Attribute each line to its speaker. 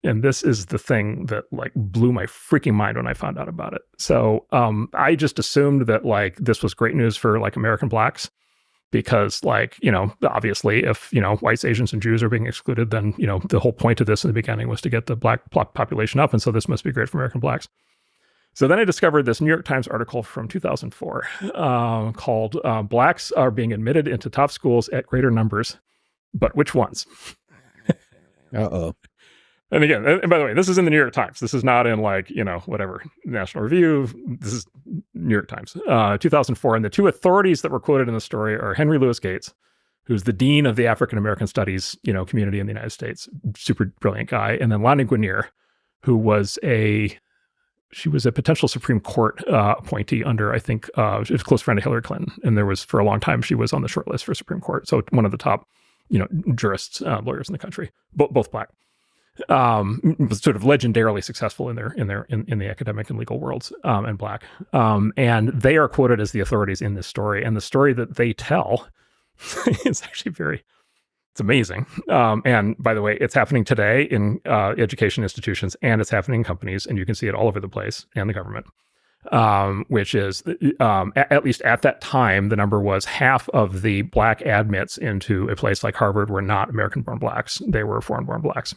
Speaker 1: And this is the thing that like blew my freaking mind when I found out about it. So I just assumed that like this was great news for like American blacks because like, obviously if, whites, Asians, and Jews are being excluded, then, the whole point of this in the beginning was to get the black population up. And so this must be great for American blacks. So then I discovered this New York Times article from 2004 called Blacks Are Being Admitted into Top Schools at Greater Numbers, but which ones?
Speaker 2: Uh-oh.
Speaker 1: And again, and by the way, this is in the New York Times. This is not in like, whatever, National Review. This is New York Times, 2004. And the two authorities that were quoted in the story are Henry Louis Gates, who's the dean of the African-American studies, community in the United States, super brilliant guy. And then Lani Guinier, who was a potential Supreme Court appointee under, I think, she was a close friend of Hillary Clinton. And there was, for a long time, she was on the short list for Supreme Court. So one of the top, jurists, lawyers in the country, both black. Was sort of legendarily successful in the academic and legal worlds, and black. And they are quoted as the authorities in this story. And the story that they tell is actually it's amazing. And by the way, it's happening today in education institutions, and it's happening in companies, and you can see it all over the place, and the government. Which is, at least at that time, the number was half of the black admits into a place like Harvard were not American-born blacks. They were foreign-born blacks.